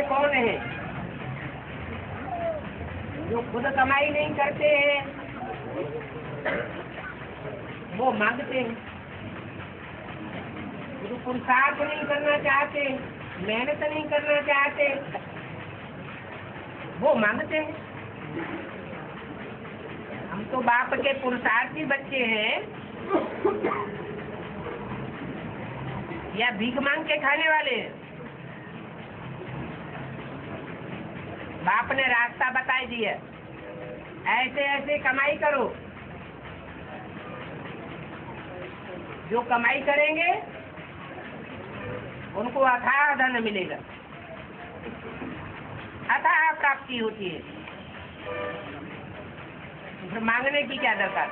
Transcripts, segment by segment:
कौन है? जो खुद कमाई नहीं करते हैं वो मांगते हैं। जो पुरुषार्थ नहीं करना चाहते, मेहनत नहीं करना चाहते, वो मांगते हैं। हम तो बाप के पुरुषार्थी बच्चे हैं या भीख मांग के खाने वाले हैं? बाप ने रास्ता बताई दिया, ऐसे ऐसे कमाई करो। जो कमाई करेंगे उनको अथाह धन मिलेगा, अथाह प्राप्ति होती है। फिर मांगने की क्या दरकार?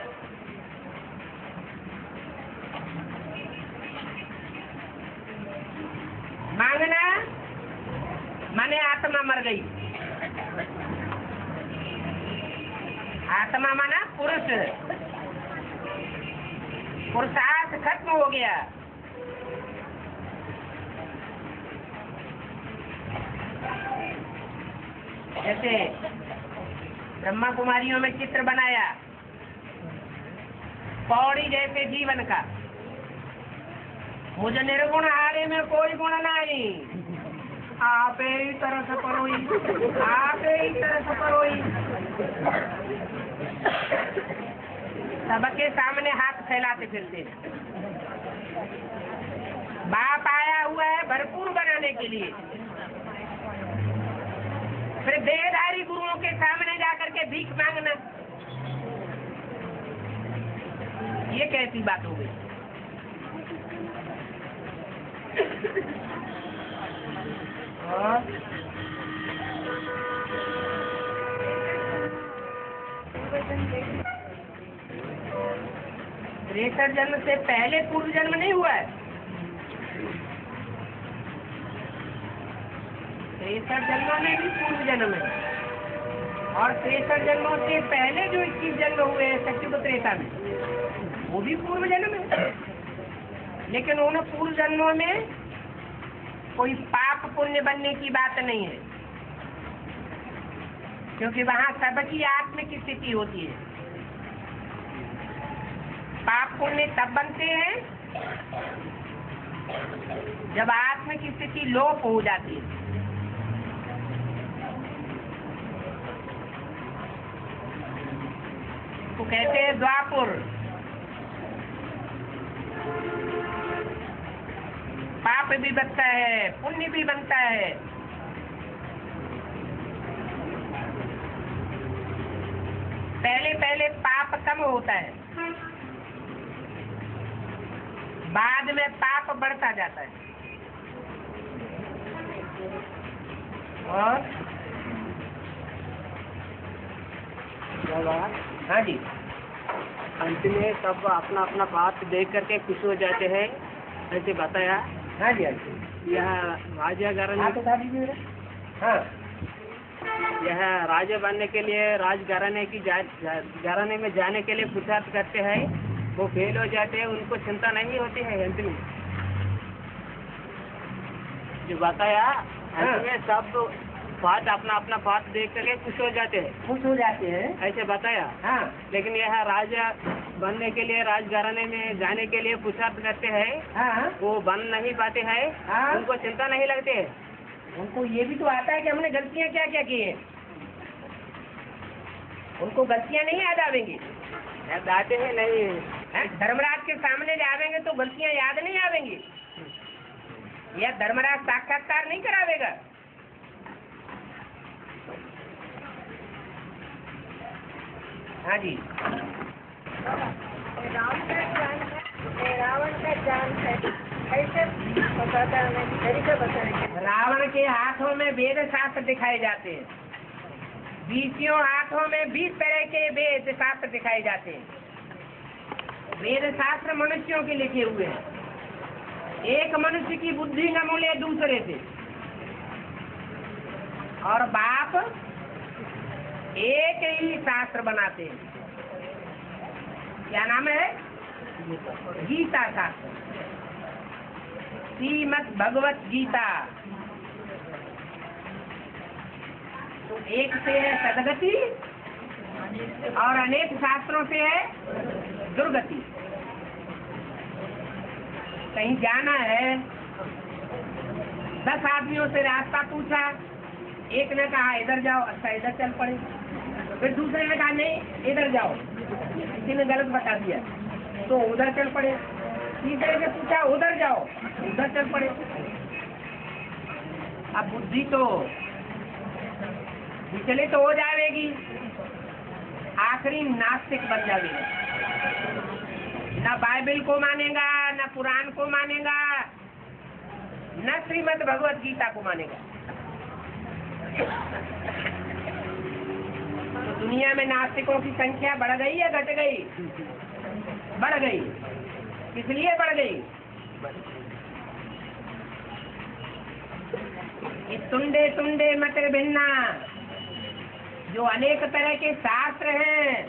मांगना माने आत्मा मर गई। आत्मा माना पुरुष, पुरुषार्थ खत्म हो गया। जैसे ब्रह्मा कुमारियों में चित्र बनाया पौड़ी जैसे जीवन का, मुझे निर्गुण हारे में कोई गुण नहीं, आप ही तरस परोई, आप ही तरस परोई। सबके सामने हाथ फैलाते फिरते। बाप आया हुआ है भरपूर बनाने के लिए, फिर देहधारी गुरुओं के सामने जाकर के भीख मांगना, ये कैसी बात हो गई? त्रेसठ जन्म से पहले पूर्व जन्म नहीं हुआ है। 63 जन्मों में भी पूर्व जन्म है, और 63 जन्मों से पहले जो 21 जन्म हुए हैं सत्युग त्रेता में, वो भी पूर्व जन्म है। लेकिन उन पूर्व जन्मों में कोई पाप पुण्य बनने की बात नहीं है, क्योंकि वहाँ सबकी आत्मिक स्थिति होती है। पाप पुण्य तब बनते हैं जब आत्मिक स्थिति लोप हो जाती है। तो कहते हैं द्वापुर, पाप भी बनता है, पुण्य भी बनता है। पहले पहले पाप कम होता है, बाद में पाप बढ़ता जाता है। और हाँ जी, अंत में सब अपना अपना बात देख करके खुश हो जाते हैं, ऐसे बताया। हाँ जी, हाँ जी। यह राजा हाँ, यह राजा बनने के लिए राजघराने की घराने में जाने के लिए पुरुषार्थ करते हैं, वो फेल हो जाते हैं, उनको चिंता नहीं होती है। अंत में जो बताया, अंत में सब बात अपना अपना बात देख करके खुश हो जाते हैं, ऐसे बताया। हाँ। लेकिन यह राजा बनने के लिए राजघराने में जाने के लिए पुरुषार्थ करते हैं, हाँ। वो बन नहीं पाते हैं। हाँ। उनको चिंता नहीं लगती है। उनको ये भी तो आता है कि हमने गलतियाँ क्या क्या की हैं। उनको गलतियाँ नहीं याद आवेंगी, याद आते हैं नहीं। धर्मराज के सामने जावेंगे तो गलतियाँ याद नहीं आवेंगी, या धर्मराज साक्षात्कार नहीं करावेगा। हाँ जी। रावण का जान है, कैसे बताता है, तरीका बताएंगे। रावण के हाथों में वेद शास्त्र दिखाए जाते हैं, 20 हाथों में 20 तरह के वेद शास्त्र दिखाए जाते हैं। वेद शास्त्र मनुष्यों के लिखे हुए हैं। एक मनुष्य की बुद्धि न मिले दूसरे से, और बाप एक ही शास्त्र बनाते हैं। क्या नाम है? गीता शास्त्र, श्रीमद् भगवत गीता। एक से है सदगति और अनेक शास्त्रों से है दुर्गति। कहीं जाना है, 10 आदमियों से रास्ता पूछा, एक ने कहा इधर जाओ, अच्छा इधर चल पड़े। फिर दूसरे ने कहा नहीं इधर जाओ, किसी ने गलत बता दिया तो उधर चल पड़े। तीसरे से पूछा उधर जाओ, उधर चल पड़े। अब बुद्धि तो विचलित हो जाएगी, आखिरी नास्तिक बन जाएगा। न बाइबल को मानेगा, न कुरान को मानेगा, न श्रीमद् भगवत गीता को मानेगा। तो दुनिया में नास्तिकों की संख्या बढ़ गई या घट गई? बढ़ गई। किस लिए बढ़ गई? इस तुंडे तुंडे मतिर भिन्ना, जो अनेक तरह के शास्त्र हैं,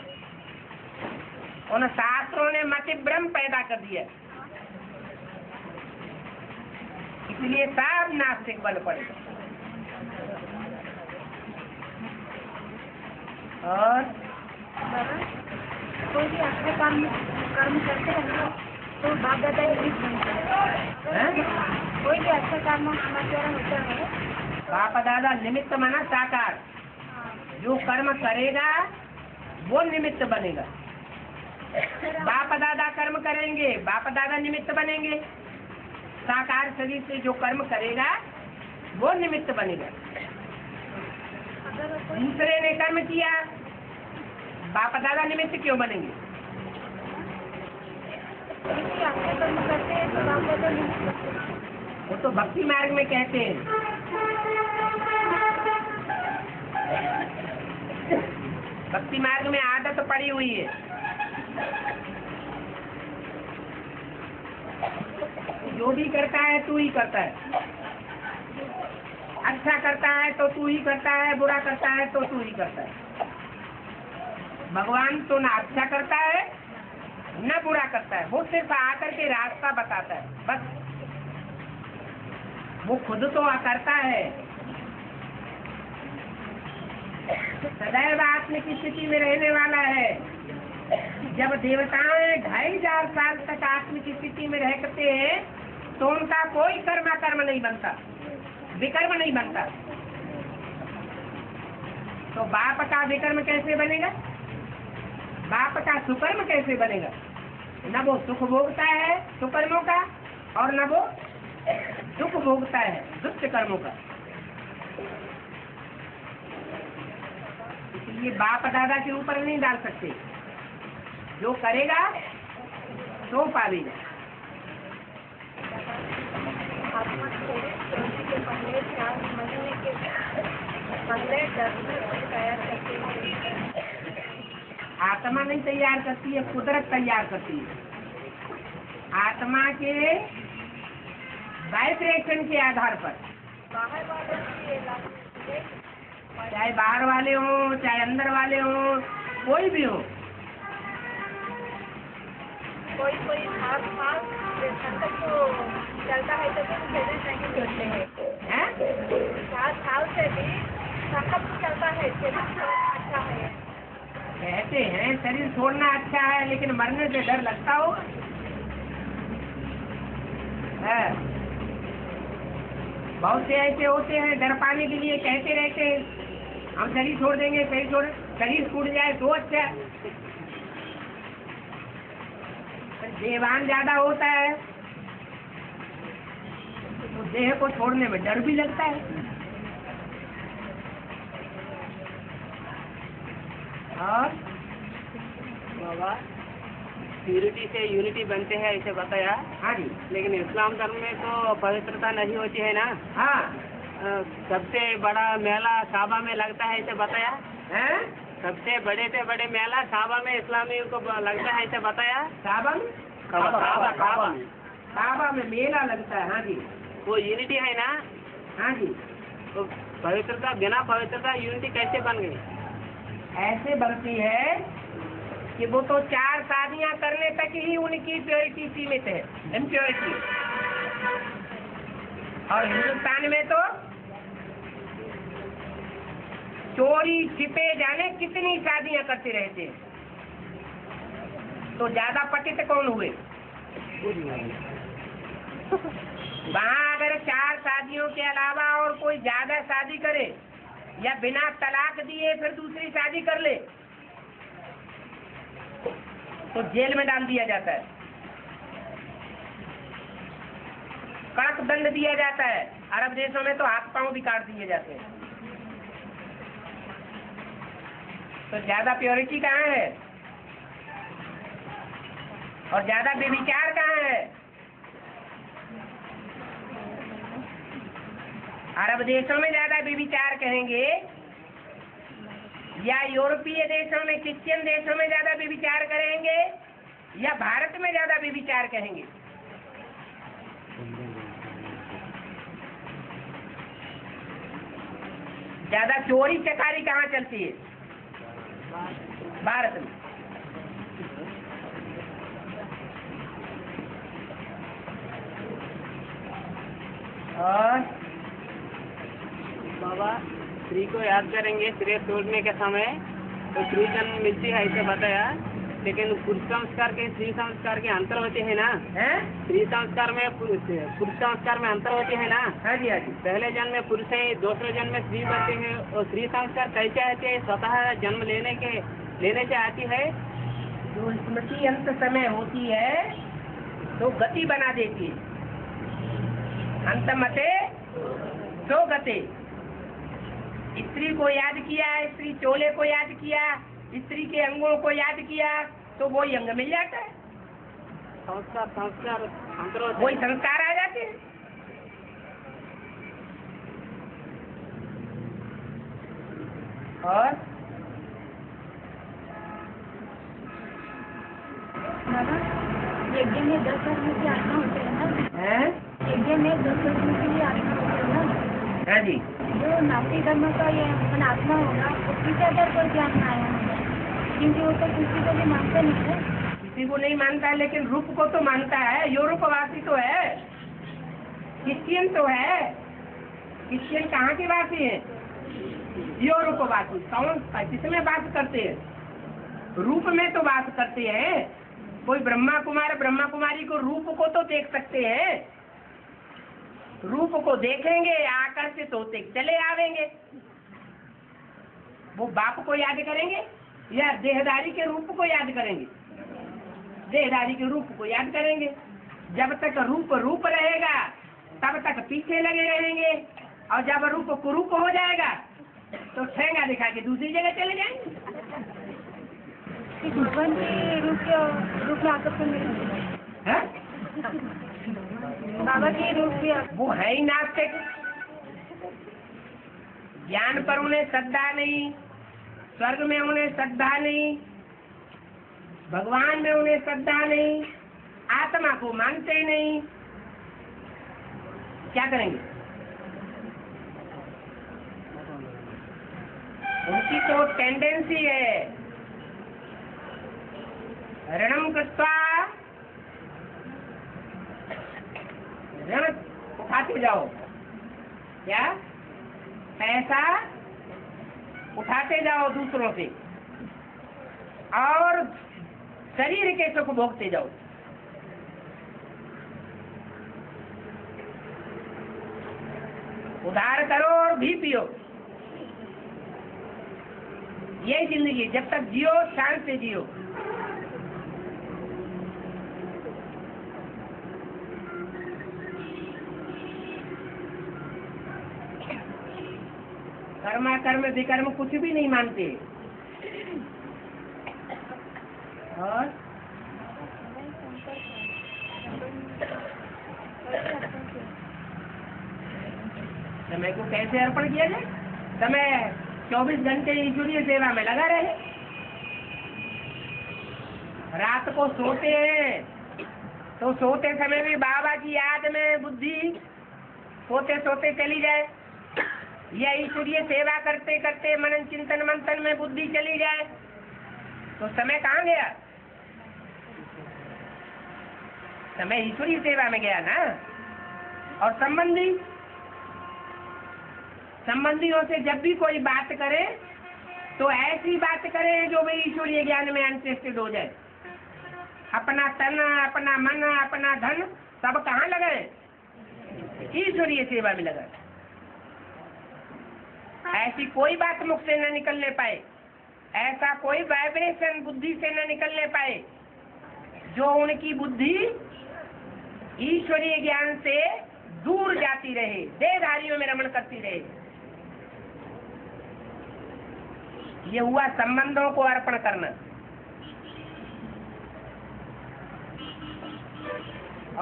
उन शास्त्रों ने मति भ्रम पैदा कर दिया, इसलिए सब नास्तिक बन पड़े। और कोई भी अच्छा कर्म करते हैं तो बाप दादा ही बनते हैं। कोई भी अच्छा काम हमारे द्वारा होता है, बाप दादा निमित्त माना साकार, जो कर्म करेगा वो निमित्त बनेगा। बाप दादा कर्म करेंगे, बाप दादा निमित्त बनेंगे। साकार शरीर से जो कर्म करेगा वो निमित्त बनेगा। दूसरे ने कर्म किया, बाप दादा निमित्त क्यों बनेंगे? अच्छा कर्म करते हैं तो बाप दादा निमित्त। वो तो भक्ति मार्ग में कहते हैं। भक्ति मार्ग में आदत पड़ी हुई है, जो भी करता है तू ही करता है। अच्छा करता है तो तू ही करता है, बुरा करता है तो तू ही करता है। भगवान तो ना अच्छा करता है न बुरा करता है, वो सिर्फ आकर के रास्ता बताता है बस। वो खुद तो करता है, सदैव आत्म की स्थिति में रहने वाला है। जब देवताएं 2500 साल तक आत्म की स्थिति में रहते हैं तो उनका कोई कर्म नहीं बनता, विकर्म नहीं बनता। तो बाप का विकर्म कैसे बनेगा? बाप का सुकर्म कैसे बनेगा? न वो सुख भोगता है सुकर्मों का और न वो दुख भोगता है दुष्ट कर्मों का। इसलिए बाप दादा के ऊपर नहीं डाल सकते, जो करेगा तो पालेगा। आत्मा नहीं तैयार करती है, कुदरत तैयार करती है। आत्मा के वाइब्रेशन के आधार पर, चाहे बाहर वाले हो चाहे अंदर वाले हो, कोई भी हो। कोई चलता है तो नहीं जोड़ते हैं। भाव से भी संकल्प चलता है, अच्छा है। कहते हैं शरीर छोड़ना अच्छा है, लेकिन मरने से डर लगता हो। बहुत से ऐसे होते हैं डर पाने के लिए कहते रहते हैं हम शरीर छोड़ देंगे, शरीर छूट जाए तो अच्छा। देवान ज्यादा होता है तो देह को छोड़ने में डर भी लगता है। और बाबा प्यूरिटी से यूनिटी बनते हैं ऐसे बताया। हाँ जी। लेकिन इस्लाम धर्म में तो पवित्रता नहीं होती है ना। हाँ। सबसे बड़ा मेला काबा में लगता है ऐसे बताया है? सबसे बड़े से बड़े मेला काबा में इस्लामियों को लगता है ऐसे बताया। काबा में? काबा में मेला लगता है। हाँ जी। वो यूनिटी है ना। हाँ जी। तो पवित्रता, बिना पवित्रता यूनिटी कैसे बन गई? ऐसे बनती है कि वो तो 4 शादियां करने तक ही उनकी प्योरिटी सीमित है, इम्प्योरिटी। और हिंदुस्तान में तो चोरी छिपे जाने कितनी शादियां करते रहते हैं, तो ज्यादा पतित कौन हुए? वहाँ अगर 4 शादियों के अलावा और कोई ज्यादा शादी करे या बिना तलाक दिए फिर दूसरी शादी कर ले तो जेल में डाल दिया जाता है, कड़क दंड दिया जाता है। अरब देशों में तो हाथ पांव भी काट दिए जाते हैं। तो ज्यादा प्योरिटी कहाँ है और ज्यादा बेविचार कहाँ है? अरब देशों में ज्यादा बेविचार कहेंगे या यूरोपीय देशों में, क्रिश्चियन देशों में ज्यादा बेविचार करेंगे या भारत में ज्यादा बेविचार कहेंगे? ज्यादा चोरी चकारी कहाँ चलती है? भारत में। और बाबा स्त्री को याद करेंगे श्रेय छोड़ने के समय तो स्त्री जन्म मिलती है ऐसे बताया, लेकिन पुरुष संस्कार के स्त्री संस्कार के अंतर होते हैं ना? हैं? स्त्री संस्कार में पुरुष संस्कार में अंतर होते हैं ना? हाँ जी, हाँ जी। पहले जन्म में पुरुष है, दूसरे जन्म में स्त्री बनते हैं। और स्त्री संस्कार कैसे आते हैं? स्वतः जन्म लेने से आती है। जो स्मृति अंत समय होती है तो गति बना देती है। अंत मते तो गति। स्त्री को याद किया, स्त्री चोले को याद किया, स्त्री के अंगों को याद किया तो वही अंग मिल जाता है, संस्कार वही संस्कार आ जाते हैं। और यज्ञ में 10 वर्ष की आत्मा होते हैं ना? हैं? यज्ञ में 10 वर्ष की भी आत्मा होते हैं ना? हाँ जी। जो नास्तिक धर्म का ये आत्मा होगा वो किस आधार पर ज्ञान में आया होगा? क्योंकि वो तो किसी को भी मानता नहीं है। किसी को नहीं मानता है, लेकिन रूप को तो मानता है। यूरोपवासी तो है, क्रिश्चियन तो है। क्रिश्चियन कहाँ के वासी हैं? यूरोपवासी। कौन किसमें बात करते हैं? रूप में तो बात करते हैं। कोई ब्रह्मा कुमार ब्रह्मा कुमारी को रूप को तो देख सकते हैं, रूप को देखेंगे, आकर्षित होते चले आवेंगे। वो बाप को याद करेंगे या देहदारी के रूप को याद करेंगे? देहदारी के रूप को याद करेंगे। जब तक रूप रहेगा तब तक पीछे लगे रहेंगे, और जब रूप कुरूप हो जाएगा तो ठेंगा दिखा के दूसरी जगह चले जाएंगे। भगवान के रूप में आकर्षण है? बाबा के रूप भी वो है ही नास्तिक। ज्ञान पर उन्हें श्रद्धा नहीं, स्वर्ग में उन्हें श्रद्धा नहीं, भगवान में उन्हें श्रद्धा नहीं, आत्मा को मानते ही नहीं। क्या करेंगे? उनकी तो टेंडेंसी है ऋणम कृत्वा, ऋण उठाते जाओ। क्या? पैसा उठाते जाओ दूसरों से और शरीर के सुख भोगते जाओ। उधार करो और भी पियो। यही जिंदगी। जब तक जियो शांत से जियो। कर्मा कर्म विकर्म कुछ भी नहीं मानते। और समय को कैसे अर्पण किया जाए? समय 24 घंटे ईश्वरीय सेवा में लगा रहे। रात को सोते हैं तो सोते समय भी बाबा की याद में बुद्धि सोते सोते चली जाए, या ईश्वरीय सेवा करते करते मनन चिंतन मंथन में बुद्धि चली जाए, तो समय कहाँ गया? समय ईश्वरीय सेवा में गया ना। और संबंधियों से जब भी कोई बात करे तो ऐसी बात करें जो भाई ईश्वरीय ज्ञान में इंटरेस्टेड हो जाए। अपना तन, अपना मन, अपना धन सब कहाँ लगाए? ईश्वरीय सेवा में लगाए। ऐसी कोई बात मुख से न निकलने पाए, ऐसा कोई वाइब्रेशन बुद्धि से न निकलने पाए जो उनकी बुद्धि ईश्वरीय ज्ञान से दूर जाती रहे, देहधारियों में रमण करती रहे। ये हुआ संबंधों को अर्पण करना।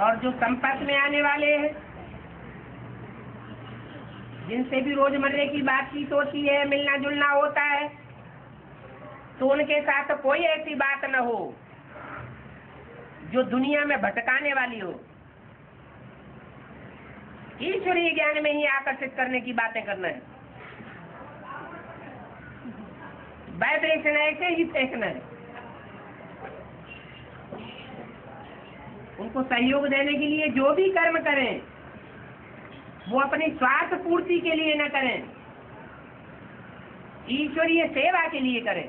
और जो संपर्क में आने वाले हैं, जिनसे भी रोजमर्रे की बातचीत होती है, मिलना जुलना होता है, तो उनके साथ कोई ऐसी बात न हो जो दुनिया में भटकाने वाली हो। ईश्वरीय ज्ञान में ही आकर्षित करने की बातें करना है। वाइब्रेशन ऐसे ही फेंकना है। उनको सहयोग देने के लिए जो भी कर्म करें वो अपनी स्वार्थ पूर्ति के लिए न करें, ईश्वरीय सेवा के लिए करें।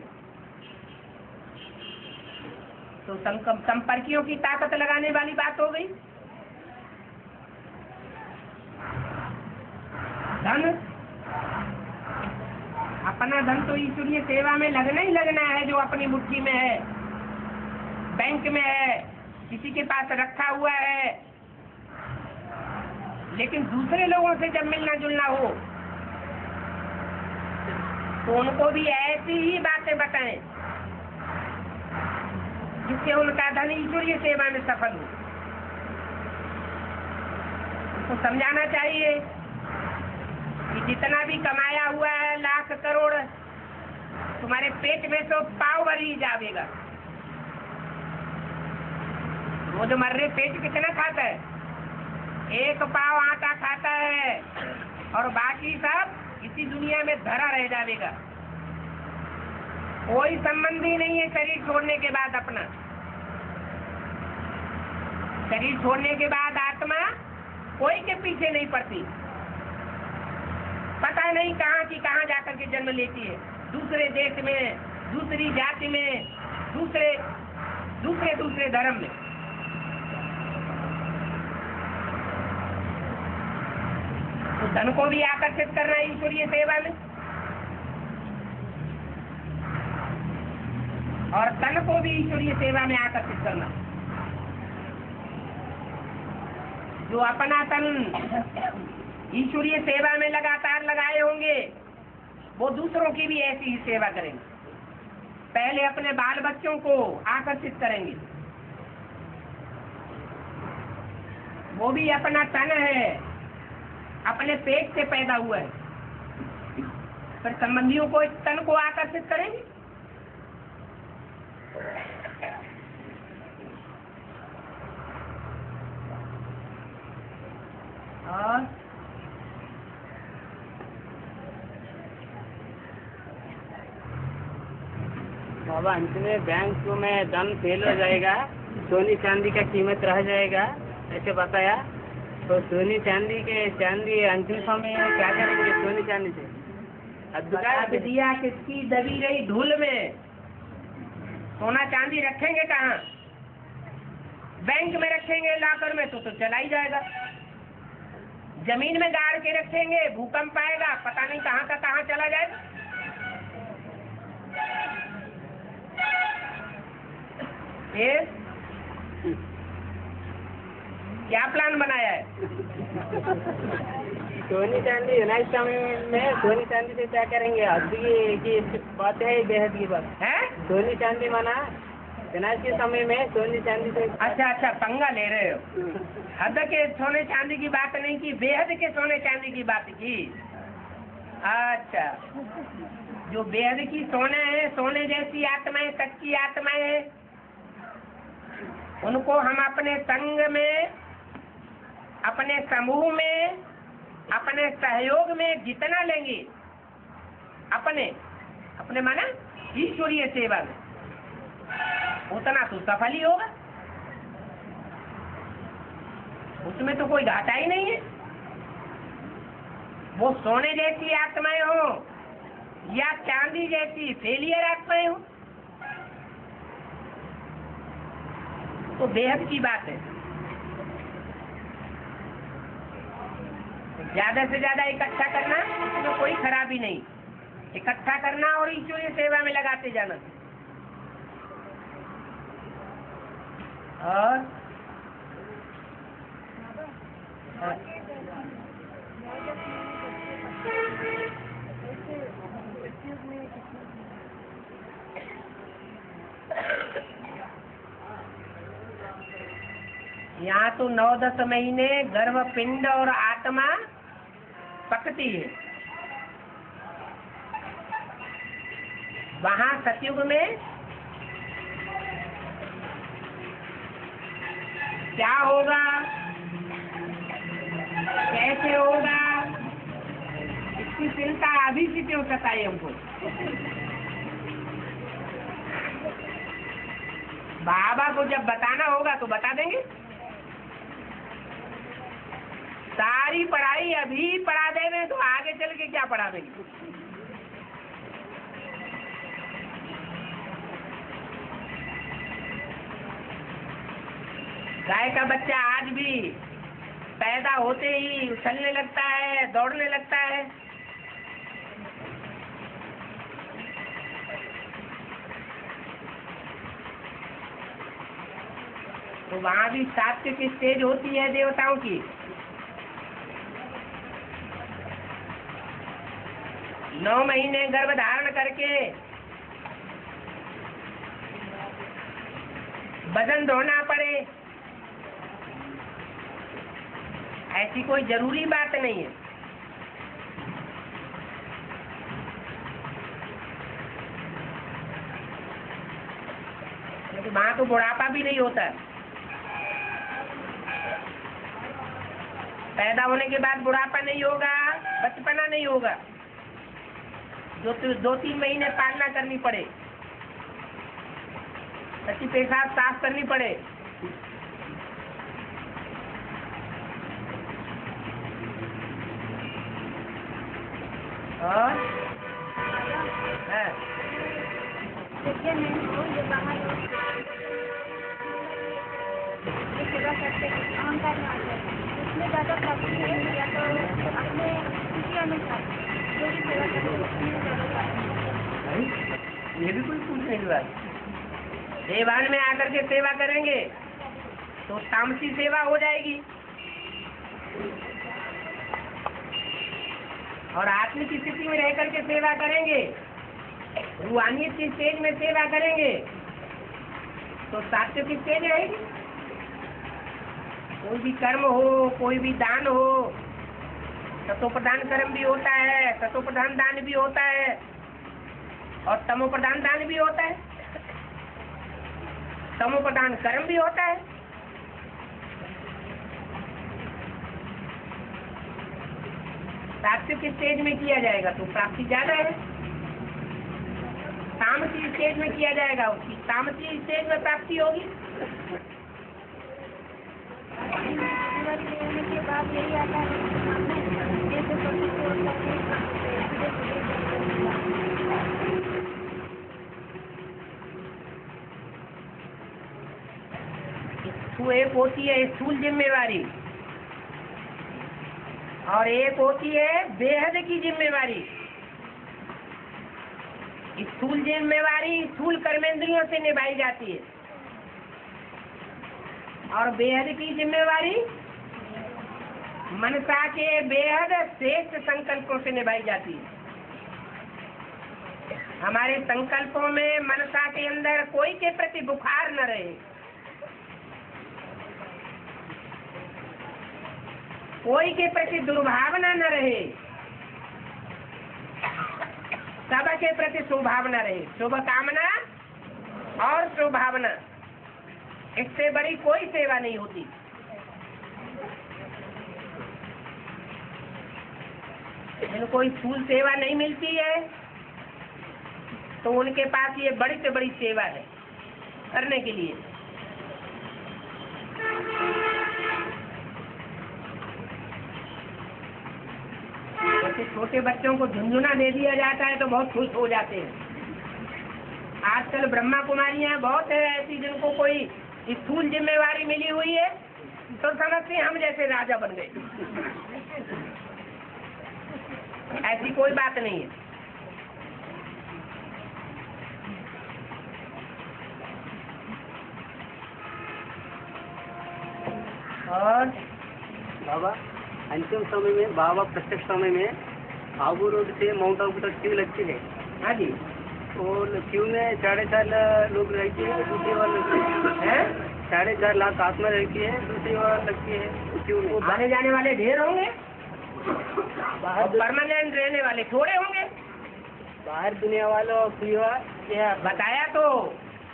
तो संपर्कियों की ताकत लगाने वाली बात हो गई। धन, अपना धन तो ईश्वरीय सेवा में लगना ही लगना है, जो अपनी मुट्ठी में है, बैंक में है, किसी के पास रखा हुआ है। लेकिन दूसरे लोगों से जब मिलना जुलना हो तो उनको भी ऐसी ही बातें बताएं जिससे उनका धन ईश्वरीय सेवा में सफल हो। उनको समझाना चाहिए कि जितना भी कमाया हुआ है, लाख करोड़, तुम्हारे पेट में तो पाव भर ही जाएगा। रोजमर्रे पेट कितना खाता है? एक पाव आटा खाता है और बाकी सब इसी दुनिया में धरा रह जाएगा। कोई संबंध ही नहीं है शरीर छोड़ने के बाद अपना। शरीर छोड़ने के बाद आत्मा कोई के पीछे नहीं पड़ती। पता नहीं कहाँ की कहाँ जाकर के जन्म लेती है, दूसरे देश में, दूसरी जाति में, दूसरे धर्म में। तो धन को भी आकर्षित करना है ईश्वरीय सेवा में, और तन को भी ईश्वरीय सेवा में आकर्षित करना। जो अपना तन ईश्वरीय सेवा में लगातार लगाए होंगे वो दूसरों की भी ऐसी ही सेवा करेंगे। पहले अपने बाल बच्चों को आकर्षित करेंगे। वो भी अपना तन है, अपने पेट से पैदा हुआ है, पर संबंधियों को इस तन को आकर्षित करेंगे। और बाबा अंत में बैंक में धन फेल हो जाएगा, सोनी चांदी का कीमत रह जाएगा, ऐसे बताया। तो सोनी चांदी अंतिम समय क्या करेंगे सोनी चांदी से? अब दिया किसकी दबी रही धूल में, सोना चांदी रखेंगे कहाँ? बैंक में रखेंगे, लॉकर में तो चला ही जाएगा। जमीन में गाड़ के रखेंगे, भूकंप आएगा, पता नहीं कहाँ का कहाँ चला जाएगा। क्या प्लान बनाया है? सोनी चांदी ना, इस समय में सोनी चांदी से क्या करेंगे? हद्दी की बात है, बेहद की बात है। सोनी चांदी माना विनाश के समय में सोनी चांदी से। अच्छा, पंगा ले रहे हो। हद के सोने चांदी की बात नहीं की, बेहद के सोने चांदी की बात की। अच्छा, जो बेहद की सोने है, सोने जैसी आत्माएं, सच्ची आत्माएं हैं, उनको हम अपने संग में, अपने समूह में, अपने सहयोग में जितना लेंगे, अपने माना ईश्वरीय सेवा में, उतना तो सफल ही होगा। उसमें तो कोई घाटा ही नहीं है। वो सोने जैसी आत्माएं हो या चांदी जैसी फेलियर आत्माएं हो, तो बेहद की बात है। ज्यादा से ज्यादा इकट्ठा करना, इसमें कोई खराबी नहीं। इकट्ठा करना और ईश्वरीय सेवा में लगाते जाना। और यहाँ तो 9-10 महीने गर्भपिंड और आत्मा पकती है। वहाँ सतयुग में क्या होगा, कैसे होगा, इसकी चिंता अभी से क्यों सताई हमको। बाबा को जब बताना होगा तो बता देंगे। सारी पढ़ाई अभी पढ़ा देंगे तो आगे चल के क्या पढ़ा देंगे। गाय का बच्चा आज भी पैदा होते ही उछलने लगता है, दौड़ने लगता है। तो वहाँ भी सात्विक स्टेज होती है देवताओं की। 9 महीने गर्भ धारण करके वजन ढोना पड़े, ऐसी कोई जरूरी बात नहीं है। क्योंकि वहाँ तो बुढ़ापा भी नहीं होता। पैदा होने के बाद बुढ़ापा नहीं होगा, बचपना नहीं होगा। जो 2-3 महीने पालना करनी पड़े, अच्छी पेशाब साफ करनी पड़े। और देखिए नहीं हो जो बाहर सेवा करते अहंकार में आ जाए, उसमें ज़्यादा प्राप्ति है या तो अपने खुशी अनुसार जो भी सेवा करते हैं उसमें ज़्यादा प्राप्ति। ये भी कोई पूछने की बात। देवान में आकर के सेवा करेंगे तो तामसी सेवा हो जाएगी, और आत्मिक स्थिति में रह करके सेवा करेंगे, रूहानियत की स्टेज में सेवा करेंगे तो सात्विक स्टेज रहेगी। कोई भी कर्म हो, कोई भी दान हो, सतोप्रधान कर्म भी होता है, सतोप्रधान दान भी होता है, और तमोप्रधान दान भी होता है, तमोप्रधान कर्म भी होता है। सात्विक स्टेज में किया जाएगा तो प्राप्ति ज्यादा है, तामसी स्टेज में किया जाएगा उसकी तामसी स्टेज में प्राप्ति होगी। के बाद यही आता है तो एक होती है स्थूल जिम्मेवारी और एक होती है बेहद की जिम्मेवारी। स्थूल जिम्मेवारी स्थूल कर्मेंद्रियों से निभाई जाती है और बेहद की जिम्मेवारी मनसा के बेहद श्रेष्ठ संकल्पों से निभाई जाती है। हमारे संकल्पों में मनसा के अंदर कोई के प्रति बुखार न रहे, कोई के प्रति दुर्भावना न रहे, सबके प्रति शुभभावना रहे। शुभ कामना और शुभभावना, इससे बड़ी कोई सेवा नहीं होती। जिनको स्थूल सेवा नहीं मिलती है तो उनके पास ये बड़ी से बड़ी सेवा है करने के लिए। जैसे छोटे बच्चों को झुनझुना दे दिया जाता है तो बहुत खुश हो जाते हैं। आजकल ब्रह्मा कुमारियां बहुत है ऐसी जिनको कोई स्थूल जिम्मेवारी मिली हुई है तो समझते हैं हम जैसे राजा बन गए। ऐसी कोई बात नहीं है। और बाबा अंतिम समय में, बाबा प्रत्यक्ष समय में आबू रोड से माउंट आबू तक क्यों लगती है? हाँ जी, और क्यों में 4.5 लोग रहते हैं, दूसरी बार लगती है 4.5 लाख आत्मा रहती है, दूसरी बार लगती है, क्यों वो में? बने जाने वाले ढेर होंगे बाहर और परमानेंट रहने वाले थोड़े होंगे। बाहर दुनिया वालों क्या बताया तो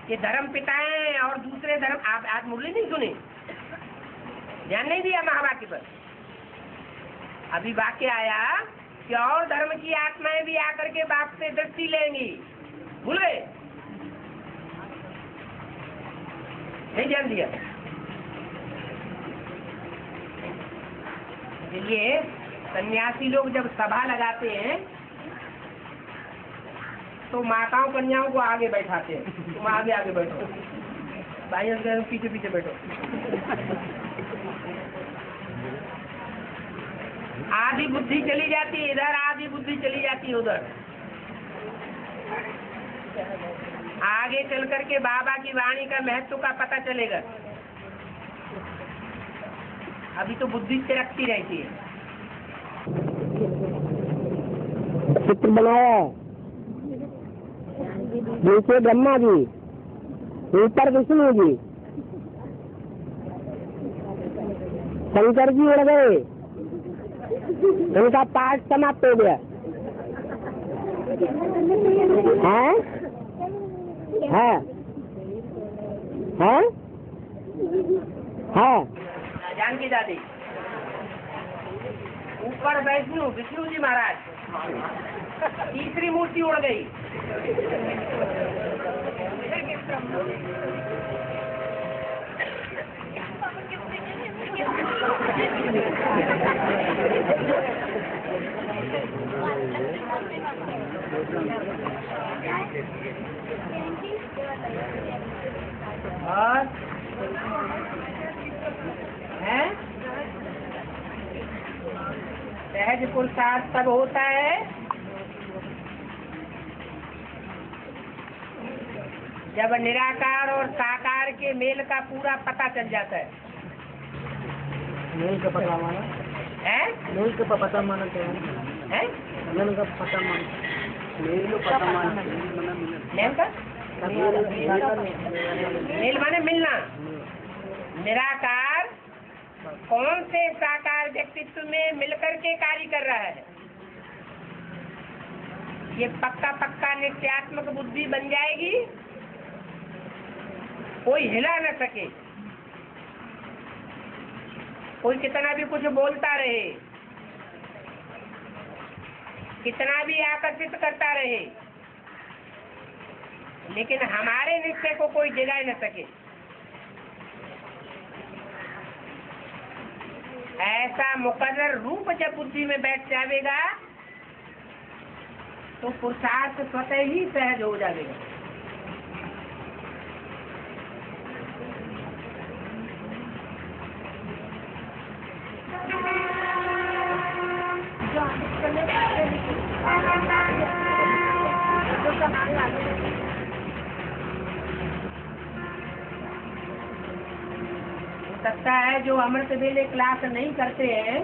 कि धर्म पिताएं और दूसरे धर्म, आप आज मुरली नहीं सुनी, ध्यान नहीं दिया महावाक्य पर। अभी वाक्य आया कि और धर्म की आत्माएं भी आकर के बाप से दृष्टि लेंगी, भूल गए? नहीं ध्यान दिया। इसलिए सन्यासी लोग जब सभा लगाते हैं तो माताओं कन्याओं को आगे बैठाते हैं, तुम आगे आगे बैठो, भाइयों पीछे पीछे बैठो। आधी बुद्धि चली जाती है इधर, आधी बुद्धि चली जाती है उधर। आगे चल करके बाबा की वाणी का महत्व का पता चलेगा। अभी तो बुद्धि से रखती रहती है। चित्र बनाया, नीचे ब्रह्मा जी, ऊपर विष्णु जी, शंकर जी उड़ गए, उनका पाठ समाप्त हो गया। है जानकी दादी, ऊपर विष्णु जी महाराज, तीसरी मूर्ति उड़ गई। और है सहज पुरुषार्थ तब होता है जब निराकार और साकार के मेल का पूरा पता चल जाता है। मेल का पता माना है? मेल का पता माना क्या है? मेल का पता माना, मेल का पता माना, मेल का मेल माने मिलना। निराकार कौन से साकार व्यक्तित्व में मिलकर के कार्य कर रहा है, ये पक्का पक्का नित्यात्मक बुद्धि बन जाएगी, कोई हिला न सके। कोई कितना भी कुछ बोलता रहे, कितना भी आकर्षित करता रहे, लेकिन हमारे निश्चय को कोई जगा न सके। ऐसा मुकर्रर रूप जब बुद्धि में बैठ जाएगा तो पुरुषार्थ स्वतः ही सहज हो जाएगा। सकता है जो अमृत वेले क्लास नहीं करते हैं,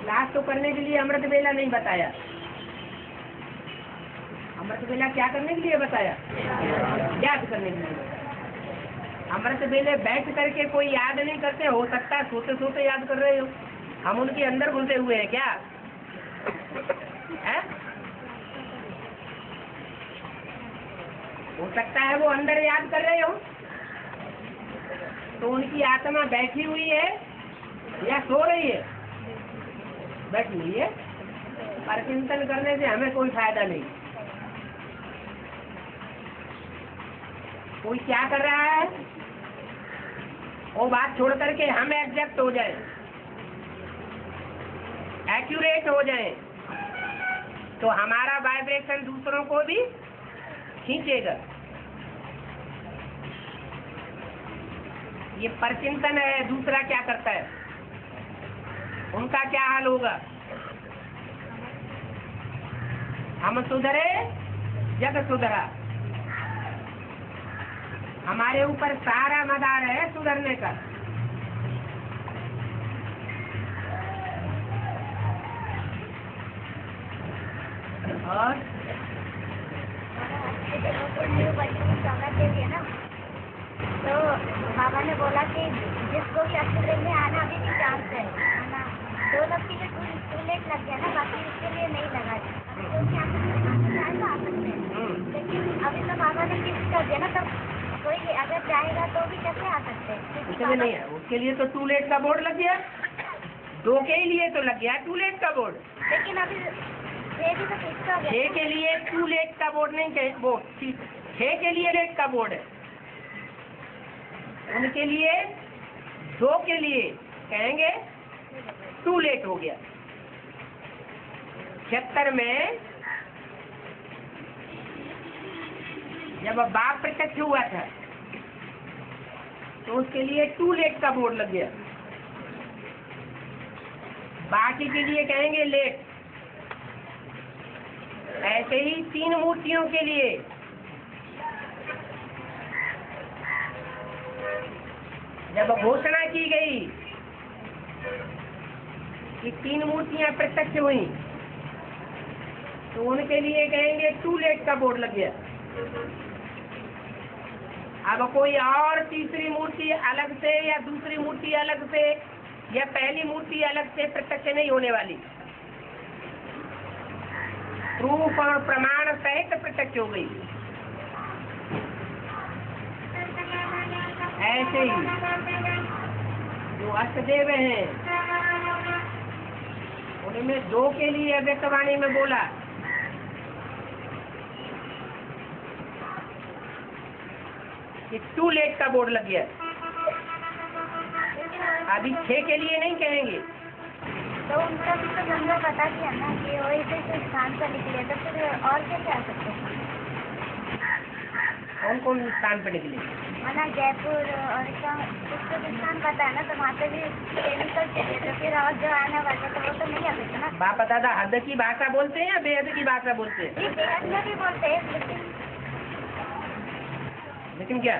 क्लास तो करने के लिए अमृत वेला नहीं बताया। अमृत वेला क्या करने के लिए बताया? याद करने के लिए बताया। अमृत वेले बैठ करके कोई याद नहीं करते, हो सकता है सोते सोते याद कर रहे हो, हम उनके अंदर घुसे हुए हैं क्या है? हो सकता है वो अंदर याद कर रहे हो, तो उनकी आत्मा बैठी हुई है या सो रही है? बैठी हुई है। पर चिंतन करने से हमें कोई फायदा नहीं। कोई क्या कर रहा है वो बात छोड़ करके हम एग्जैक्ट हो जाए, एक्यूरेट हो जाए तो हमारा वाइब्रेशन दूसरों को भी खींचेगा। ये परचिंतन है। दूसरा क्या करता है, उनका क्या हाल होगा? हम सुधरे जग सुधरा। हमारे ऊपर सारा मदार है सुधरने का। और ना तो बाबा ने बोला कि जिसको भी अच्छे में आना अभी भी चांस है ना। 2 लोग के लिए टू लेट लग गया ना, बाकी उसके लिए नहीं लगा। लेकिन अभी तो बाबा ने गिफ्ट कर दिया ना, तब कोई अगर जाएगा तो भी कैसे आ सकते हैं? उसके लिए नहीं है, उसके लिए तो टू लेट का बोर्ड लग गया। 2 के लिए तो लग गया टू लेट का बोर्ड। लेकिन अभी 6 भी तो फिक्स हो गया। 6 के लिए टू लेट का बोर्ड नहीं कहे, बोर्ड 6 के लिए लेट का बोर्ड है। उनके लिए 2 के लिए कहेंगे टू लेट हो गया। 76 में जब बाप प्रत्यक्ष हुआ था तो उसके लिए टू लेट का बोर्ड लग गया। बाकी के लिए कहेंगे लेट। ऐसे ही 3 मूर्तियों के लिए जब घोषणा की गई कि 3 मूर्तियां प्रत्यक्ष हुई तो उनके लिए कहेंगे टू लेट का बोर्ड लग गया। अब कोई और तीसरी मूर्ति अलग से या दूसरी मूर्ति अलग से या पहली मूर्ति अलग से प्रत्यक्ष नहीं होने वाली। प्रूफ और प्रमाण सहित प्रत्यक्ष हो गई। ऐसे ही जो अष्टदेव हैं उनमें 2 के लिए अव्यक्तवाणी में बोला कि टू लेट का बोर्ड लग गया। अभी 6 के लिए नहीं कहेंगे। तो उनका भी तो गंगा बता दिया ना कि वही से स्थान पर निकले, तो फिर और कैसे आ सकते हैं? कौन कौन स्थान पर निकले? मना जयपुर और कुछ तो स्थान बताया ना, तो वहाँ पे भी केमिकल चाहिए, तो फिर और जो आने वाले तो वो तो नहीं आ सकते ना। बाप दादा हद की भाषा बोलते हैं या बेहद की भाषा बोलते हैं? जी बेहद में भी बोलते हैं, लेकिन क्या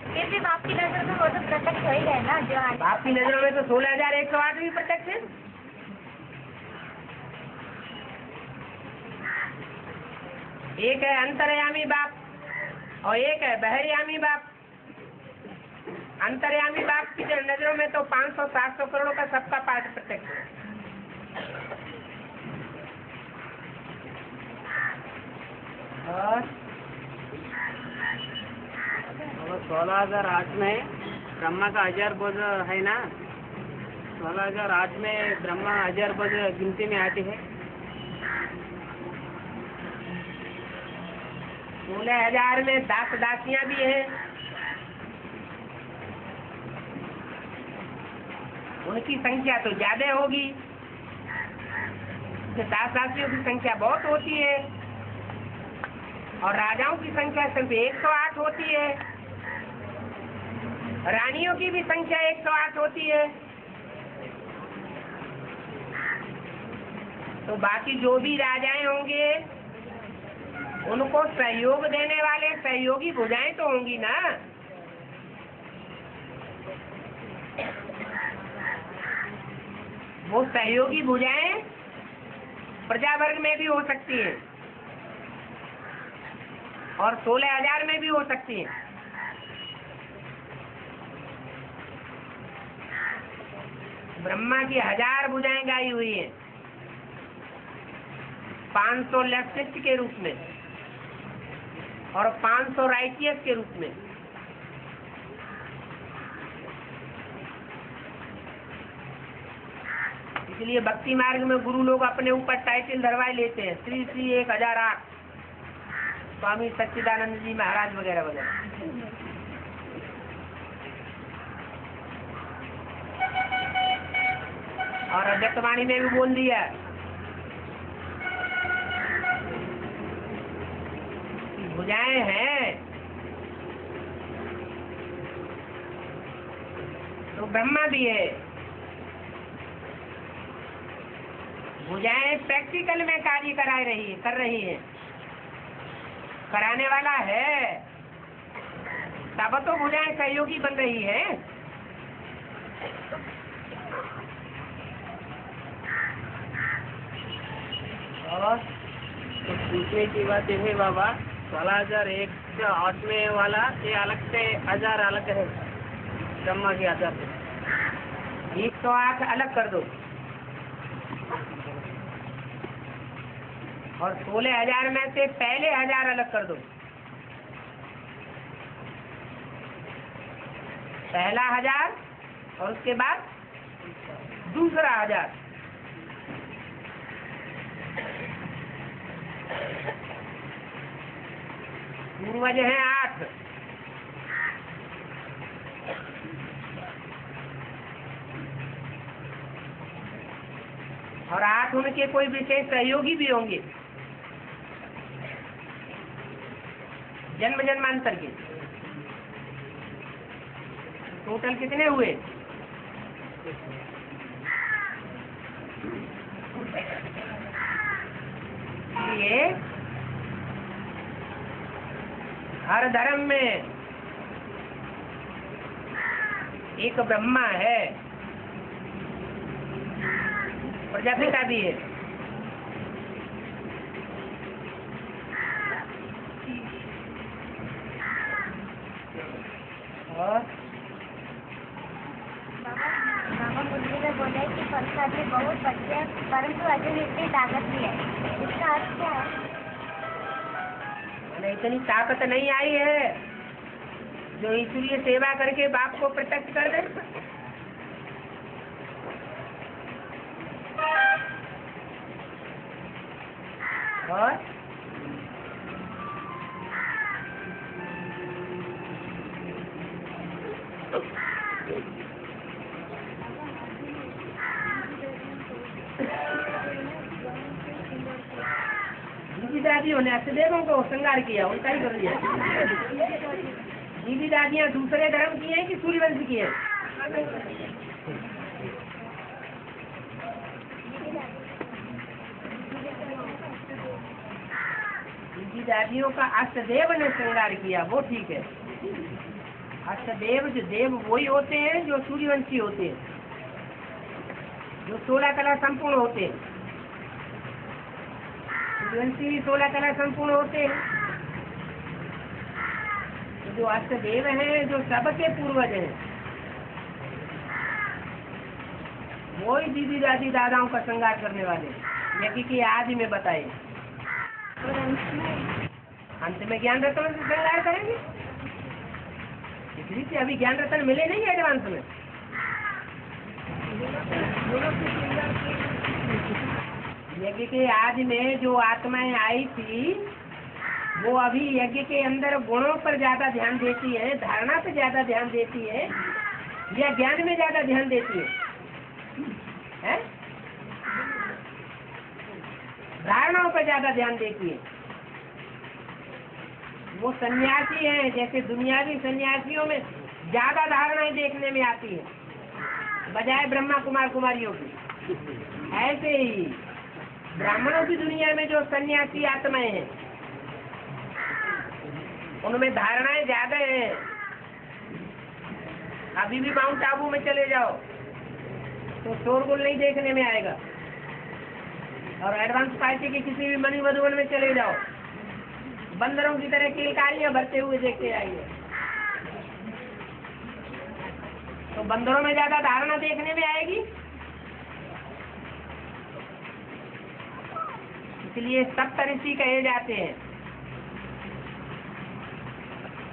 फिर भी बाप की नजर में वो तो प्रत्यक्ष हो ही गए ना जो आने। बाप की नजरों में तो 16,108 भी प्रत्यक्ष है। एक है अंतर्यामी बाप और एक है बहिर्यामी बाप। अंतर्यामी बाप की नजरों में तो 500-700 करोड़ का सबका पाठ प्रत्यक्ष है। और 16,008 में ब्रह्मा का 1000 बोझ है ना। 16,008 में ब्रह्मा 1000 बोझ गिनती में आती है। 16,000 में दास दासियां भी हैं। उनकी संख्या तो ज्यादा होगी। दास दासियों की संख्या बहुत होती है और राजाओं की संख्या सिर्फ 108 होती है। रानियों की भी संख्या 108 होती है। तो बाकी जो भी राजाएं होंगे उनको सहयोग देने वाले सहयोगी भुजाएं तो होंगी ना। वो सहयोगी भुजाएं प्रजा वर्ग में भी हो सकती है और 16,000 में भी हो सकती है। ब्रह्मा की 1000 भुजाएं गाई हुई है 500 लेफ्टिस्ट के रूप में और 500 राइटियस के रूप में। इसलिए भक्ति मार्ग में गुरु लोग अपने ऊपर टाइटल धरवाए लेते हैं, श्री श्री 1008 स्वामी सच्चिदानंद जी महाराज वगैरह वगैरह। और अव्यक्तवाणी में भी बोल दिया। भुजाएं हैं तो ब्रह्मा भी है। भुजाएं प्रैक्टिकल में कार्य कर रही है, कराने वाला है, तब तो भुजाएं सहयोगी बन रही है। और तो पूछने की बात यह है बाबा, 16,108 में वाला ये अलग से 1000 अलग है ब्रह्मा के 1000 से। 108 अलग कर दो और 16,000 में से पहले 1000 अलग कर दो। पहला 1000 और उसके बाद दूसरा 1000। पूर्वज हैं 8, और 8 उनके कोई विशेष सहयोगी भी होंगे जन्म जन्मांतर के। टोटल कितने हुए? ये हर धर्म में एक ब्रह्मा है, प्रजापिता भी है। और बाबा मुरली में बोले कि पंखा में बहुत बच्चे हैं, परंतु अजय इतनी ताकत भी है, इसका अर्थ क्या है? इतनी ताकत नहीं आई है जो ईश्वरीय सेवा करके बाप को प्रत्यक्ष कर दे। और दीदी दादियों ने अष्टदेवों को श्रृंगार किया, उल्टा ही कर दिया। दीदी दादियाँ दूसरे धर्म की हैं कि सूर्यवंश की हैं? दीदी दादियों का अष्टदेव ने श्रृंगार किया, वो ठीक है। अष्टदेव जो देव वही होते हैं जो सूर्यवंशी होते हैं, जो 16 कला संपूर्ण होते हैं। सूर्यवंशी 16 कला संपूर्ण होते हैं। तो जो अष्टदेव हैं, जो सबके पूर्वज हैं, वो ही दीदी दादी दादाओं का श्रृंगार करने वाले, यज्ञ की आदि में बताए। अंत में ज्ञान रत्न से श्रृंगार करेंगे। इसलिए से अभी ज्ञान रत्न मिले नहीं एडवांस में। यज्ञ के आदि में जो आत्माएं आई थी, वो अभी यज्ञ के अंदर गुणों पर ज्यादा ध्यान देती है, धारणा पे ज्यादा ध्यान देती है, या ज्ञान में ज्यादा ध्यान देती है? धारणाओं पर ज्यादा ध्यान देती है। वो सन्यासी हैं, जैसे दुनियावी सन्यासियों में ज्यादा धारणाएं देखने में आती है बजाय ब्रह्मा कुमार कुमारियों की। ऐसे ही ब्राह्मणों की दुनिया में जो सन्यासी आत्माएं हैं, उनमें धारणाएं ज्यादा हैं। अभी भी माउंट आबू में चले जाओ तो शोरगुल नहीं देखने में आएगा, और एडवांस पार्टी के किसी भी मणि मधुवन में चले जाओ, बंदरों की तरह किलकारियां भरते हुए देखते आइए, तो बंदरों में ज्यादा धारणा देखने में आएगी। इसलिए सप्त ऋषि कहे जाते हैं,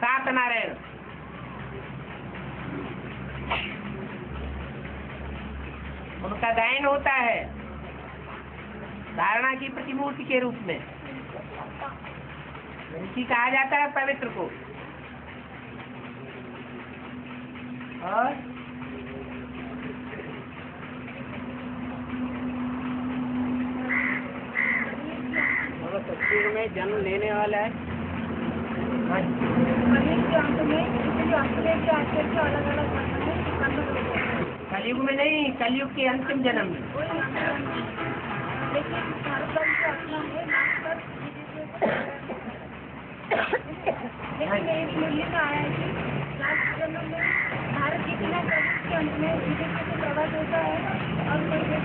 7 नारायण। उनका गायन होता है धारणा की प्रतिमूर्ति के रूप में। ऋषि कहा जाता है पवित्र को। और कलयुग में जन्म लेने वाला है। कलयुग के अंत में जो असली के आश्चर्य के अलग अलग भाषा में कन्वर्ट हो जाएगा। कलयुग में नहीं, कलयुग के अंतिम जन्म में। वही लेकिन भारतवर्ष जो अपना है मास्टर लेकिन एक सुनने में आया है कि लास्ट जन्म में भारत जितना कलयुग के अंत में विदेश से प्रवास होता है और कोई देश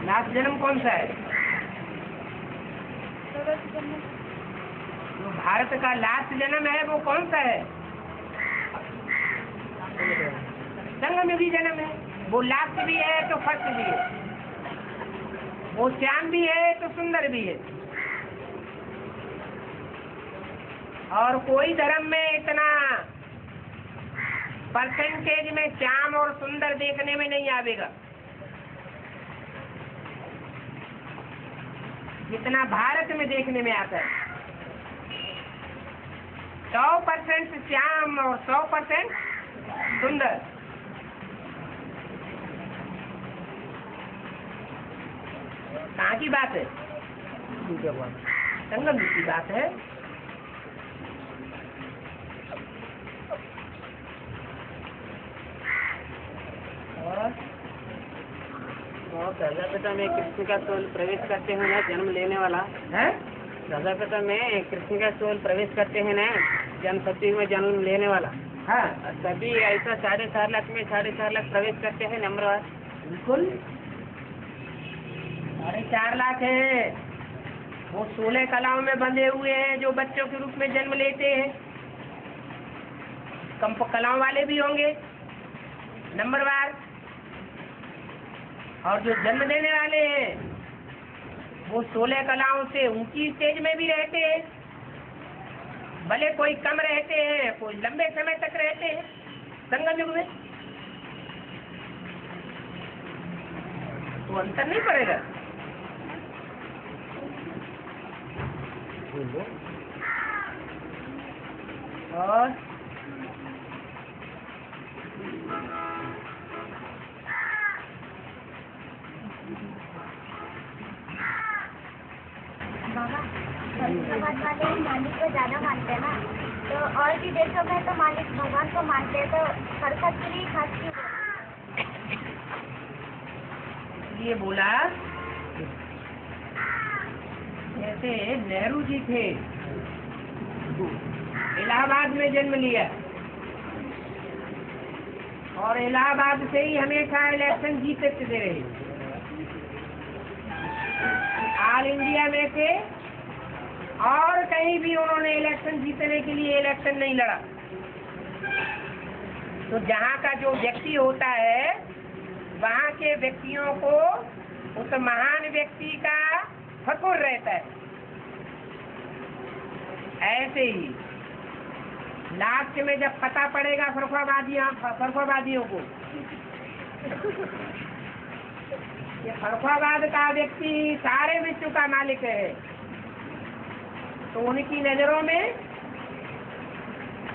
लास्ट जन्म कौन सा है? जो भारत का लास्ट जन्म है वो कौन सा है? संगम भी जन्म है। वो लास्ट भी है तो फर्स्ट भी है, वो श्याम भी है तो सुंदर भी है। और कोई धर्म में इतना परसेंटेज में श्याम और सुंदर देखने में नहीं आवेगा जितना भारत में देखने में आता है। 100% श्याम और 100% सुंदर। कहाँ की बात है? संगम की बात है। और प्रजापिता में कृष्ण का सोल प्रवेश करते हैं ना जन्म लेने वाला है। प्रजापिता में कृष्ण का सोल प्रवेश करते हैं ना जन्म सतयुग में जन्म लेने वाला। हाँ सभी ऐसा 4.5 लाख में 4.5 लाख प्रवेश करते हैं नंबरवार। बिल्कुल 4.5 लाख है। वो 16 कलाओं में बंधे हुए हैं जो बच्चों के रूप में जन्म लेते हैं। कम कलाओं वाले भी होंगे नंबरवार, और जो जन्म देने वाले हैं वो 16 कलाओं से ऊंची स्टेज में भी रहते हैं। भले कोई कम रहते हैं, कोई लंबे समय तक रहते हैं संगम युग में, तो अंतर नहीं पड़ेगा। और बाबा समाज वाले मालिक को ज्यादा मानते हैं ना, तो और भी देशों में तो मालिक भगवान को मानते हैं, तो सरकार के लिए खास क्यों? ये बोला जैसे नेहरू जी थे, इलाहाबाद में जन्म लिया और इलाहाबाद से ही हमेशा इलेक्शन जीतते रहे। ऑल इंडिया में थे और कहीं भी उन्होंने इलेक्शन जीतने के लिए इलेक्शन नहीं लड़ा। तो जहाँ का जो व्यक्ति होता है वहाँ के व्यक्तियों को उस महान व्यक्ति का फखुर रहता है। ऐसे ही लास्ट में जब पता पड़ेगा फरख्वाबादियों को ये फरख्वाबाद का व्यक्ति सारे विश्व का मालिक है, तो उनकी नजरों में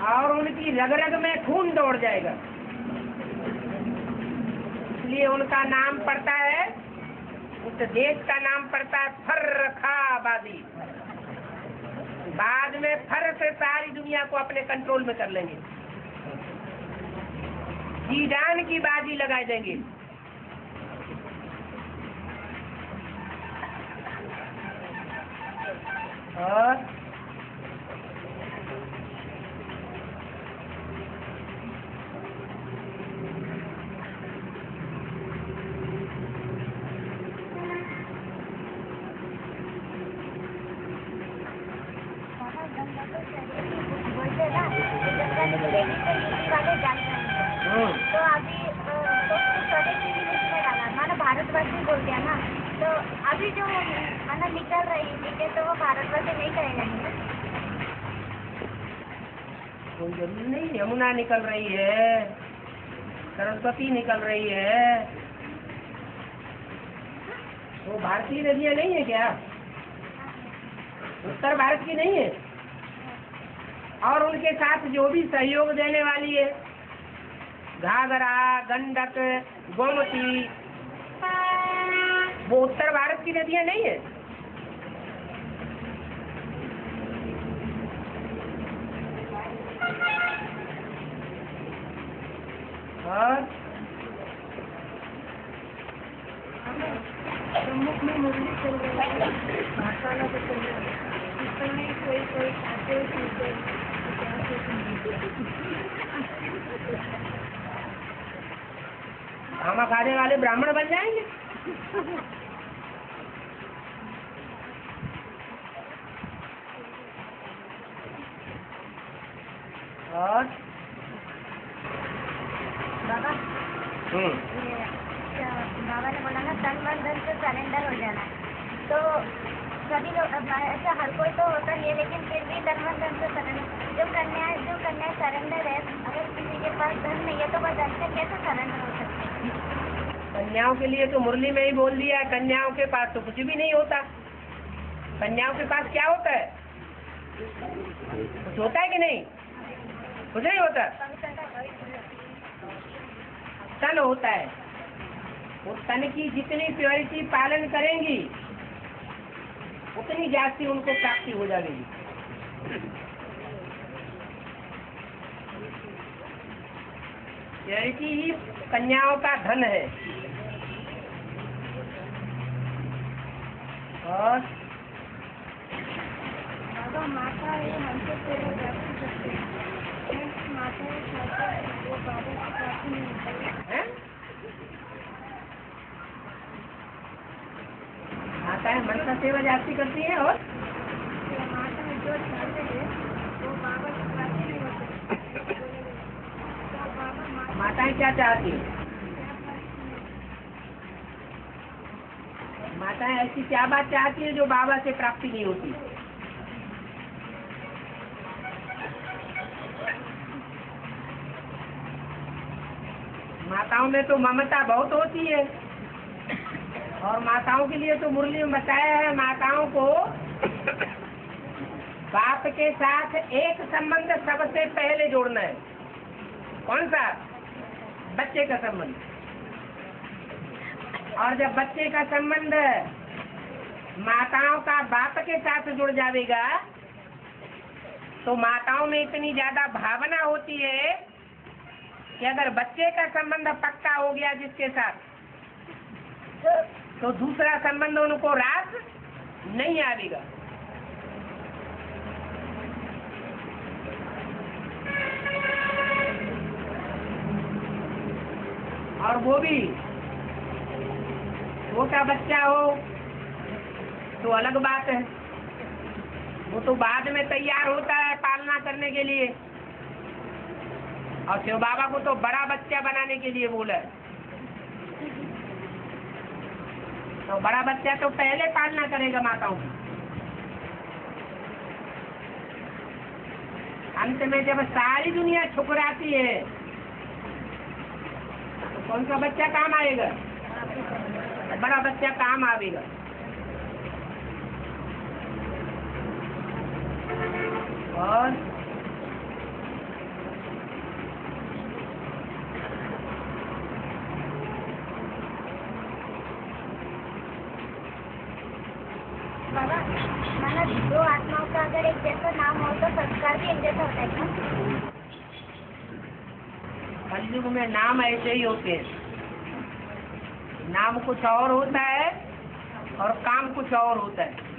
और उनकी रग रग में खून दौड़ जाएगा। इसलिए उनका नाम पड़ता है, उस देश का नाम पड़ता है फर्रखाबादी। बाद में फर से सारी दुनिया को अपने कंट्रोल में कर लेंगे, जी जान की बाजी लगा देंगे। और बोलते ना गंगा नदी देवी को यूपी वाले जान जाएंगे, तो अभी तो स्वदेश की लिस्ट में डाला, माना भारतवर्ष ही बोल दिया ना, तो अभी जो माना निकल रही है तो वो भारतवर्ष नहीं कहेगा नहीं। कोई जरूरी नहीं, यमुना निकल रही है, सरस्वती निकल रही है, वो भारतीय नदियाँ नहीं है क्या? उत्तर भारत की नहीं है? और उनके साथ जो भी सहयोग देने वाली है, घाघरा, गंडक, गोमती, वो उत्तर भारत की नदियां नहीं है। और प्रमुख में मुरली चल रही है, भाषाला तो चल रहा है, इसमें कोई खाते पीते खाना खाने वाले ब्राह्मण बन जाएंगे। और बाबा हम्म, बाबा ने बोला ना तन मन धन से सरेंडर हो जाना है। तो सभी लोग ऐसा हर कोई तो होता नहीं है, लेकिन फिर भी तन मन धन से सरेंडर जो कन्या सरेंडर है, अगर किसी के पास धन नहीं है तो वह धन से कैसे सरेंडर हो सकते हैं? कन्याओं के लिए तो मुरली में ही बोल दिया है, कन्याओं के पास तो कुछ भी नहीं होता। कन्याओं के पास क्या होता है? कुछ होता है कि नहीं? कुछ नहीं होता। तन होता है। वो तन की जितनी प्योरिटी पालन करेंगी उतनी जाति उनको प्राप्ति हो जाएगी। प्योरिटी ही कन्याओं का धन है। और बाबा माता ये हमसे पहले प्राप्ति करते हैं, माता वो बाबा की प्राप्ति नहीं होती है। माताएं मनसा सेवा जाति करती हैं और माता जो चाहते हैं वो बाबा की प्राप्ति नहीं होती। तो बाबा माताएं क्या चाहती हैं? माताएं ऐसी क्या बात चाहती है जो बाबा से प्राप्ति नहीं होती? माताओं में तो ममता बहुत होती है, और माताओं के लिए तो मुरली में बताया है, माताओं को बाप के साथ एक संबंध सबसे पहले जोड़ना है। कौन सा? बच्चे का संबंध। और जब बच्चे का संबंध माताओं का बाप के साथ जुड़ जाएगा तो माताओं में इतनी ज्यादा भावना होती है कि अगर बच्चे का संबंध पक्का हो गया जिसके साथ तो दूसरा संबंध उनको रास नहीं आएगा। और वो भी छोटा बच्चा हो तो अलग बात है, वो तो बाद में तैयार होता है पालना करने के लिए, और शिव बाबा को तो बड़ा बच्चा बनाने के लिए बोला है। तो बड़ा बच्चा तो पहले पालना करेगा माताओं की। अंत में जब सारी दुनिया ठुकराती है तो कौन सा बच्चा काम आएगा? बड़ा बच्चा काम आएगा। और बाबा माना दो आत्माओं का अगर एक जैसा नाम हो तो संस्कार भी एक जैसा होता है क्या? कलयुग में नाम ऐसे ही होते हैं, नाम कुछ और होता है और काम कुछ और होता है।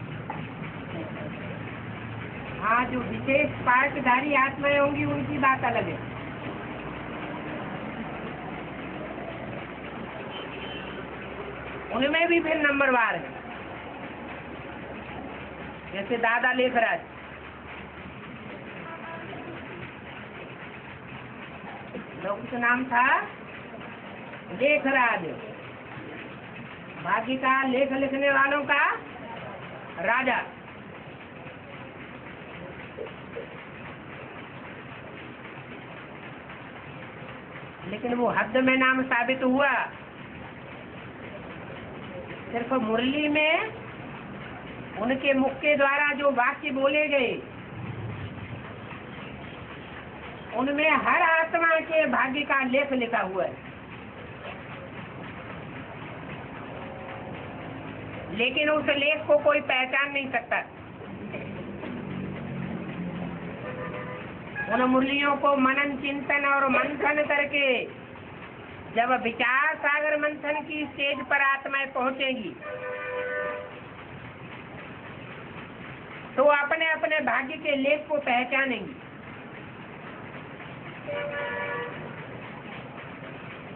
हाँ, जो विशेष पाठधारी आत्माएं होंगी उनकी बात अलग है। उनमें भी फिर नंबरवार है, जैसे दादा लेखराज। लौकिक नाम था लेखराज, भाग्य का लेख लिखने वालों का राजा। लेकिन वो हद में नाम साबित हुआ। सिर्फ मुरली में उनके मुख के द्वारा जो वाक्य बोले गए उनमें हर आत्मा के भाग्य का लेख लिखा हुआ है। लेकिन उस लेख को कोई पहचान नहीं सकता। उन मुरलियों को मनन चिंतन और मंथन करके जब विचार सागर मंथन की स्टेज पर आत्माएं पहुंचेंगी तो अपने अपने भाग्य के लेख को पहचानेंगी।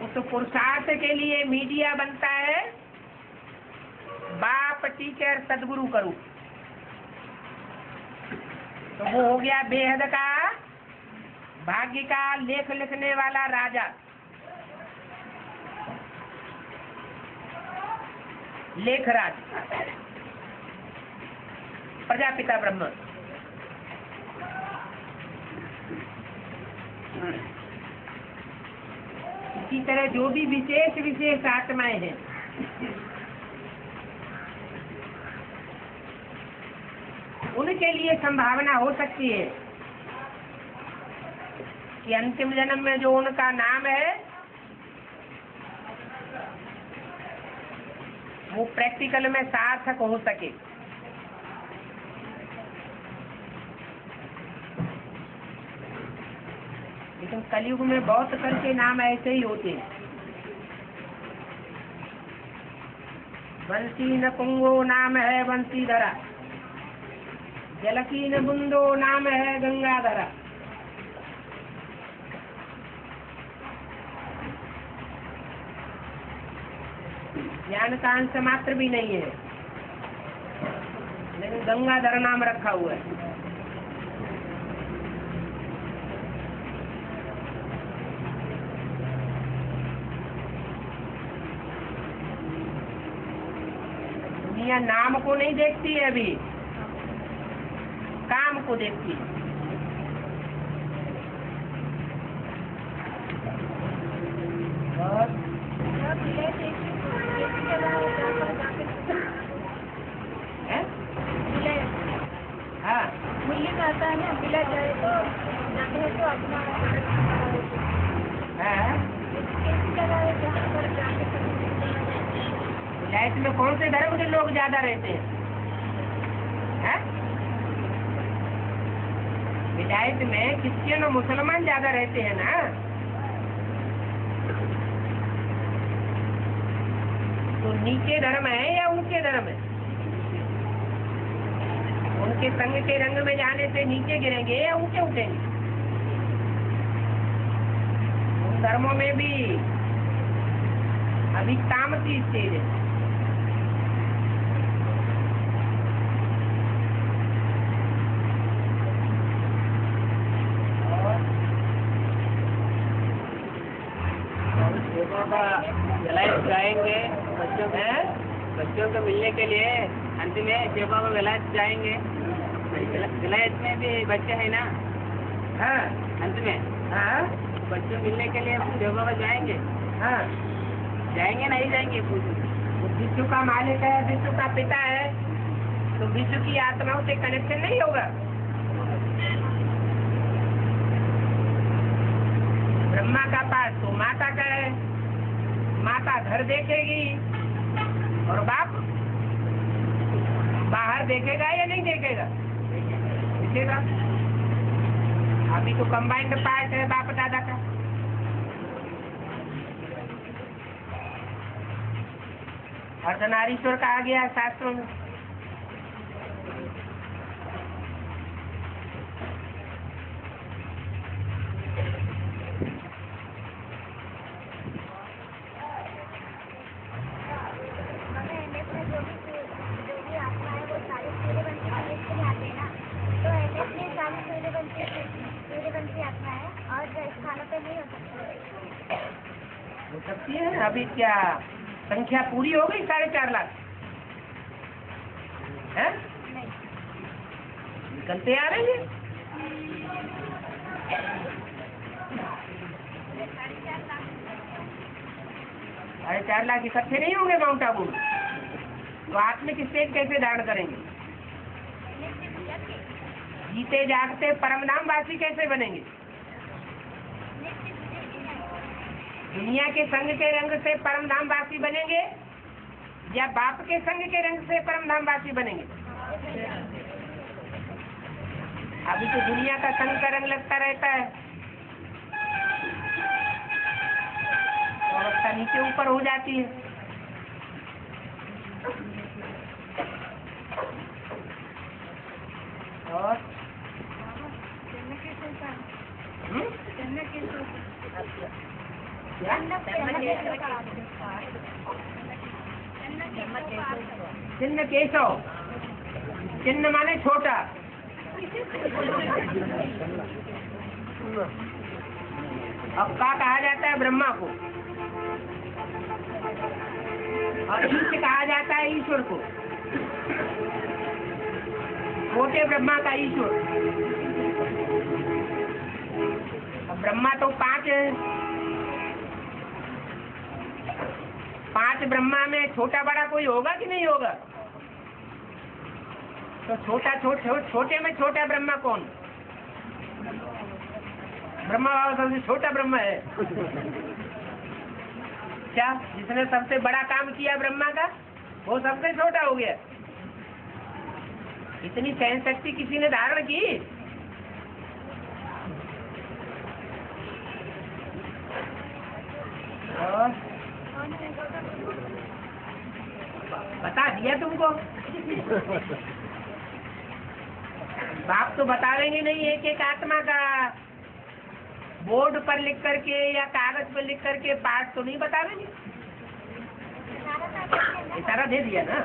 उस पुरुषार्थ के लिए मीडिया बनता है बाप, टीचर, सदगुरु करूं। तो वो हो गया बेहद का भाग्य का लेख लिखने वाला राजा। लेखराज प्रजापिता ब्रह्म। इसी तरह जो भी विशेष विशेष आत्माएं हैं उनके लिए संभावना हो सकती है कि अंतिम जन्म में जो उनका नाम है वो प्रैक्टिकल में सार्थक हो सके। लेकिन कलयुग में बहुत करके नाम ऐसे ही होते हैं। बंसी न पुंगो नाम है बंसीधरा, जलकी न बुंदो नाम है गंगाधरा। ज्ञान का अंश मात्र भी नहीं है, लेकिन गंगाधर नाम रखा हुआ है। दुनिया नाम को नहीं देखती है, अभी काम को देखती है। और हाँ, मुरली में आता है ना, मिला जाए तो जाते तो अपना लाइफ में कौन से धर्म के लोग ज्यादा रहते हैं? विलायत में क्रिश्चियन और मुसलमान ज्यादा रहते हैं ना। तो नीचे धर्म है या ऊंचे धर्म है? उनके संग के रंग में जाने से नीचे गिरेंगे या ऊंचे उठेंगे? उन धर्मों में भी अभी तामसी स्टेज है। जाएंगे बच्चों को मिलने के लिए अंत में शिव बाबा विलायत जाएंगे। विलायत में भी बच्चे हैं ना। हाँ, अंत में हाँ, बच्चों मिलने के लिए शिव बाबा जाएंगे। हाँ, जाएंगे नहीं जाएंगे? वो विश्व का मालिक है, विश्व का पिता है, तो विश्व की आत्माओं से कनेक्शन नहीं होगा। ब्रह्मा का पास तो माता का है, माता घर देखेगी और बाप बाहर देखेगा या नहीं देखेगा? देखेगा। अभी तो कंबाइंड पार्ट है बाप दादा का। अर्धनारीश्वर कहा गया है शास्त्रों में। हो सकती है। अभी क्या संख्या पूरी हो गई 4.5 लाख है? निकलते आ रहे हैं। 4.5 लाख इकट्ठे नहीं होंगे माउंट आबू में, तो आत्मिक स्टेज कैसे धारण करेंगे? जीते जागते परमधाम वासी कैसे बनेंगे? दुनिया के संग के रंग से परमधाम वासी बनेंगे या बाप के संग के रंग से परमधामवासी बनेंगे? अभी तो दुनिया का संग का रंग लगता रहता है, और अवस्था नीचे ऊपर हो जाती है। और चिन्ह केशव, चिन्ह माने छोटा, अब का कहा जाता है ब्रह्मा को, और ईश कहा जाता है ईश्वर को। छोटे ब्रह्मा का ईश्वर। अब ब्रह्मा तो 5 है, 5 ब्रह्मा में छोटा बड़ा कोई होगा कि नहीं होगा? तो छोटे में छोटा ब्रह्मा कौन? ब्रह्मा बाबा सबसे छोटा ब्रह्मा है क्या? जिसने सबसे बड़ा काम किया ब्रह्मा का, वो सबसे छोटा हो गया। इतनी सहन शक्ति किसी ने धारण की? और बता दिया तुमको। बाप तो बतावेंगे नहीं एक एक आत्मा का, बोर्ड पर लिख करके या कागज पर लिख करके पाठ तो नहीं बतावेंगे। इशारा दे दिया ना।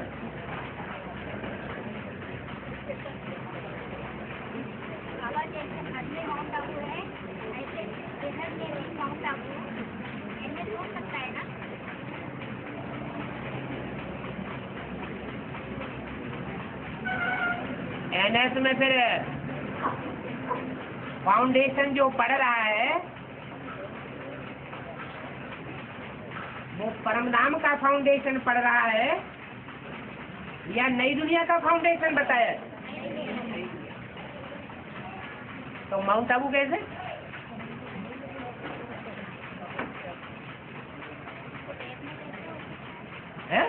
बाबा जैसे घर में माउंट आबू है, ऐसे शहर में भी माउंट आबू है, इनमें हो सकता है ना? एनएस में फिर फाउंडेशन जो पढ़ रहा है वो परमधाम का फाउंडेशन पढ़ रहा है या नई दुनिया का फाउंडेशन बताया? तो माउंट आबू कैसे? है?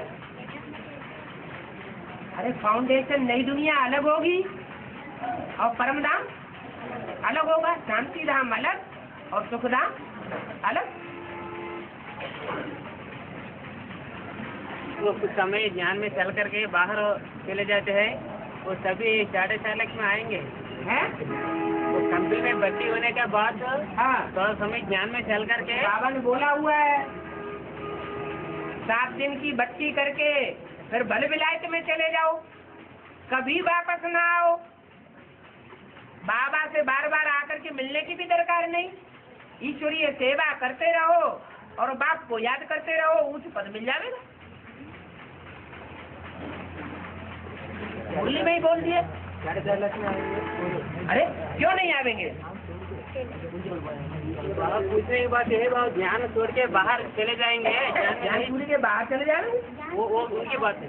अरे फाउंडेशन नई दुनिया अलग होगी और परमधाम अलग होगा। शांति धाम अलग और सुख धाम अलग। वो कुछ समय ज्ञान में चल करके बाहर चले जाते हैं, वो सभी 4.5 में आएंगे हैं? तो कंपनी में भर्ती होने के बाद हाँ, थोड़ा समय ज्ञान में चल करके बाबा ने बोला हुआ है 7 दिन की बत्ती करके फिर भल विलायत में चले जाओ, कभी वापस ना आओ। बाबा से बार बार आकर के मिलने की भी दरकार नहीं। ईश्वरीय सेवा करते रहो और बाप को याद करते रहो, उच्च पद मिल जाएगा। मुरली में ही बोल दिए। अरे क्यों नहीं आवेंगे? बाबा पूछने की बात है, बाबा ज्ञान छोड़ के बाहर चले जाएंगे, ज्ञान पूरी के बाहर चले जाएंगे। वो उनकी बात है।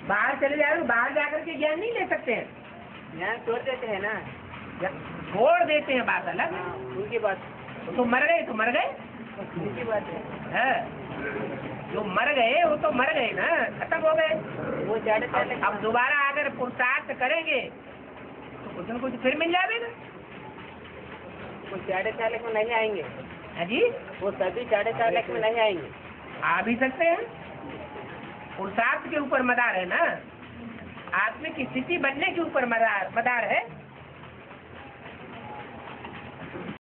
बाहर चले जाएंगे, बाहर जाकर के ज्ञान नहीं ले सकते हैं। ज्ञान छोड़ देते हैं ना, छोड़ देते हैं, बात अलग। उनकी बात। तो मर गए तो मर गए, उनकी बात है। जो मर गए वो तो मर गए ना, खत्म हो गए। वो 4.5 अब दोबारा अगर पुरुषार्थ करेंगे तो कुछ न कुछ फिर मिल जाएगा। वो 4.5 में नहीं आएंगे। है जी, वो सभी 4.5 में नहीं आएंगे। आ भी सकते हैं। पुरुषार्थ के ऊपर मदार है ना, आत्मिक स्थिति बनने के ऊपर मदार है।